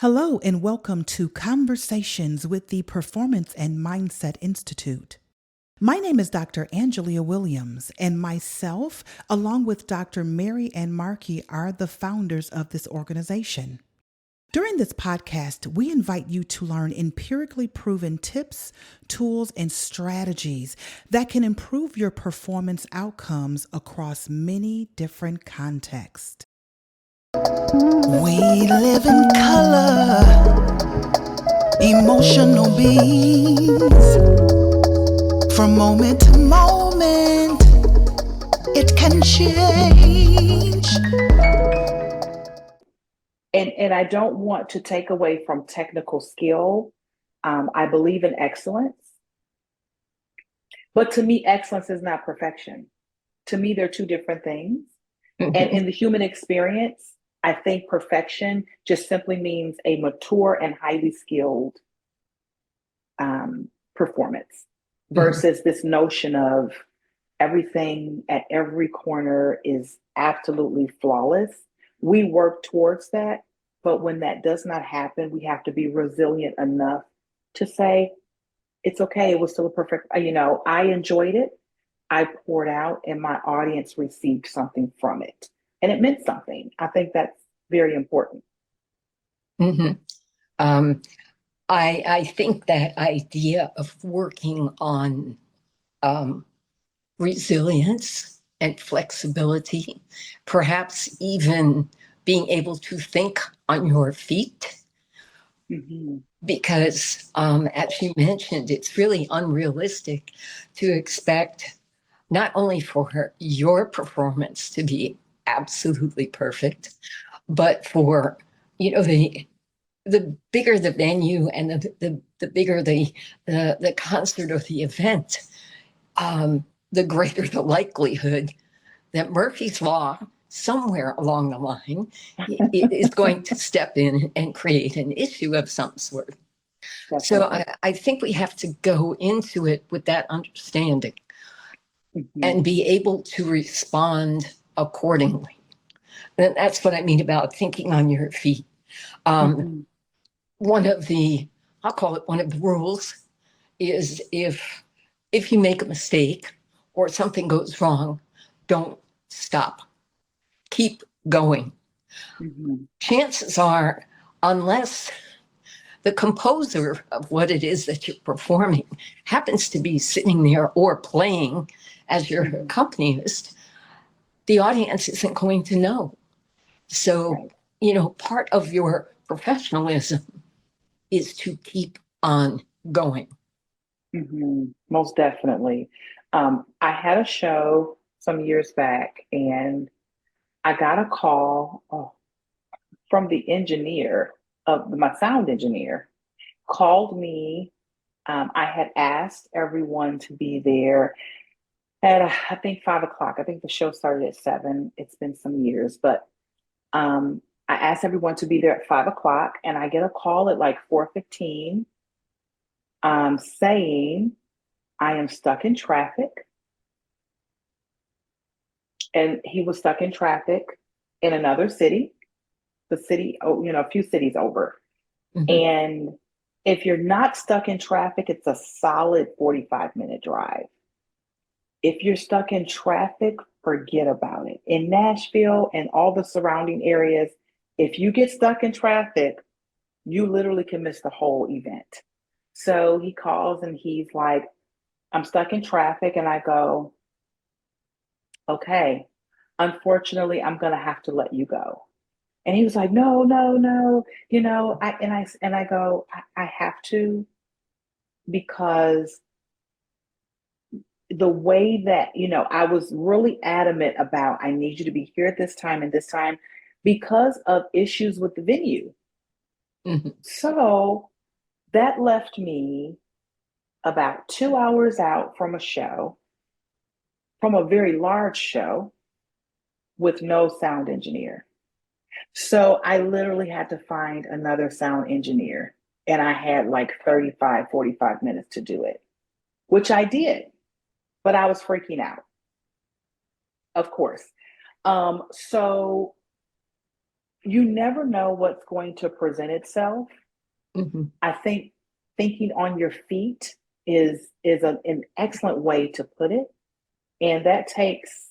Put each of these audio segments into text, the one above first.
Hello, and welcome to Conversations with the Performance and Mindset Institute. My name is Dr. Angelia Williams, and myself, along with Dr. Ann Markey, are the founders of this organization. During this podcast, we invite you to learn empirically proven tips, tools, and strategies that can improve your performance outcomes across many different contexts. We live in color, emotional beings. From moment to moment, it can change. And I don't want to take away from technical skill. I believe in excellence. But to me, excellence is not perfection. To me, they're two different things. And in the human experience, I think perfection just simply means a mature and highly skilled performance versus this notion of everything at every corner is absolutely flawless. We work towards that, but when that does not happen, we have to be resilient enough to say, it's okay, it was still a perfect, I enjoyed it, I poured out, and my audience received something from it. And it meant something. I think that's very important. I think that idea of working on resilience and flexibility, perhaps even being able to think on your feet, because as you mentioned, it's really unrealistic to expect not only for your performance to be absolutely perfect, but for, the bigger the venue and the bigger the concert or the event, the greater the likelihood that Murphy's Law, somewhere along the line, is going to step in and create an issue of some sort. Definitely. So I think we have to go into it with that understanding and be able to respond accordingly. And that's what I mean about thinking on your feet. One of the rules is if you make a mistake or something goes wrong, don't stop. Keep going. Chances are, unless the composer of what it is that you're performing happens to be sitting there or playing as your accompanist, the audience isn't going to know. So, part of your professionalism is to keep on going. Most definitely. I had a show some years back, and I got a call from the engineer of my sound engineer. Called me. I had asked everyone to be there at I think 5:00. I think the show started at 7. It's been some years, but I asked everyone to be there at 5:00, and I get a call at like 4:15 saying I am stuck in traffic. And he was stuck in traffic in another city, a few cities over. And if you're not stuck in traffic, it's a solid 45-minute drive. If you're stuck in traffic, forget about it. In Nashville and all the surrounding areas, if you get stuck in traffic, you literally can miss the whole event. So he calls and he's like, I'm stuck in traffic. And I go, okay, unfortunately, I'm going to have to let you go. And he was like, no, I go, I have to, because the way that, I was really adamant about, I need you to be here at this time and this time because of issues with the venue. So that left me about 2 hours out from a show, from a very large show, with no sound engineer. So I literally had to find another sound engineer, and I had like 45 minutes to do it, which I did, but I was freaking out, of course. So you never know what's going to present itself. I think thinking on your feet is an excellent way to put it. And that takes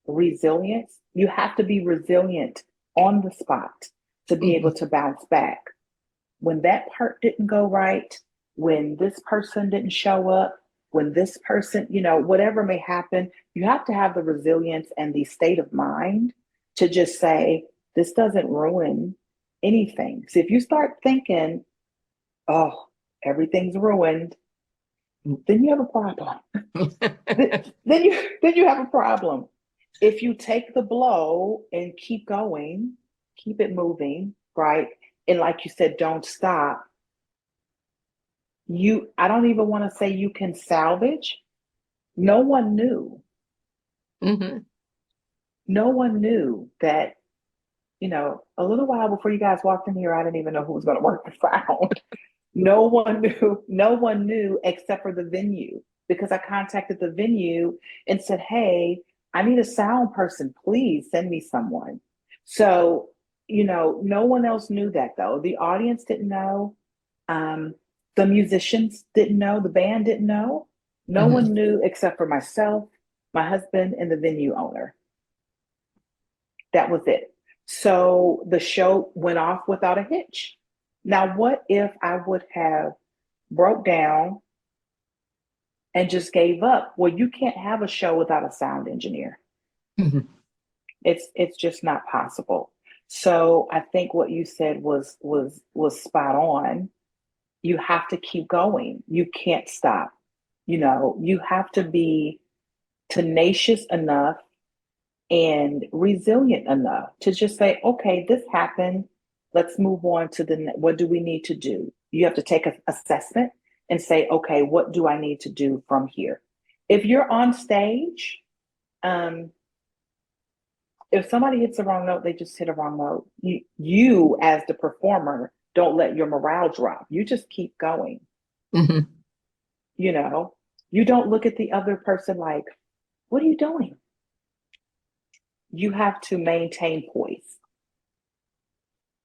resilience. You have to be resilient on the spot to be able to bounce back. When that part didn't go right, when this person didn't show up, when this person, whatever may happen, you have to have the resilience and the state of mind to just say, this doesn't ruin anything. So if you start thinking, oh, everything's ruined, then you have a problem. then you have a problem. If you take the blow and keep going, keep it moving, right? And like you said, don't stop. I don't even want to say you can salvage. No one knew. No one knew that, a little while before you guys walked in here, I didn't even know who was going to work the sound. No one knew except for the venue, because I contacted the venue and said, hey, I need a sound person. Please send me someone. So, no one else knew that though. The audience didn't know. The musicians didn't know. The band didn't know. No one knew except for myself, my husband, and the venue owner. That was it. So the show went off without a hitch. Now, what if I would have broke down and just gave up? Well, you can't have a show without a sound engineer. It's just not possible. So I think what you said was spot on. You have to keep going. You can't stop. You have to be tenacious enough and resilient enough to just say, okay, this happened. Let's move on to what do we need to do? You have to take an assessment and say, okay, what do I need to do from here? If you're on stage, if somebody hits the wrong note, they just hit a wrong note. You as the performer, don't let your morale drop. You just keep going. You don't look at the other person like, what are you doing? You have to maintain poise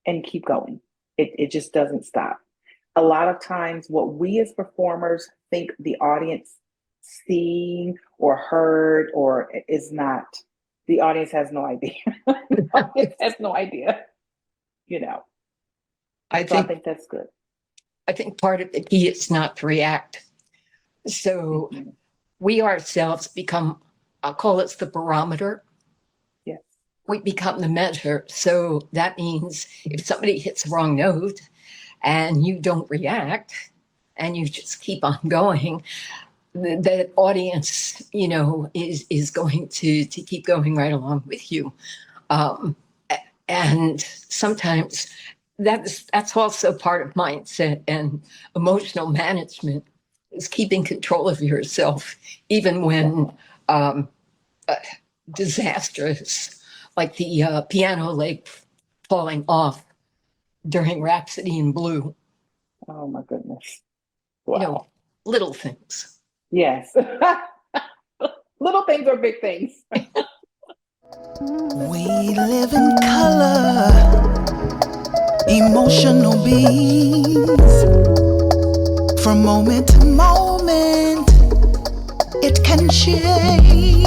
and keep going. It just doesn't stop. A lot of times what we as performers think the audience seen or heard or is not, the audience has no idea. The audience has no idea, I think that's good. I think part of the key is not to react. So we ourselves become, I'll call it the barometer. Yes. We become the measure. So that means if somebody hits the wrong note and you don't react and you just keep on going, the audience, is going to keep going right along with you. And sometimes that's also part of mindset and emotional management, is keeping control of yourself, even when disastrous, like the piano leg falling off during Rhapsody in Blue. Oh my goodness. Wow. Little things. Yes. Little things are big things. We live in color, emotional beings. From moment to moment, it can change.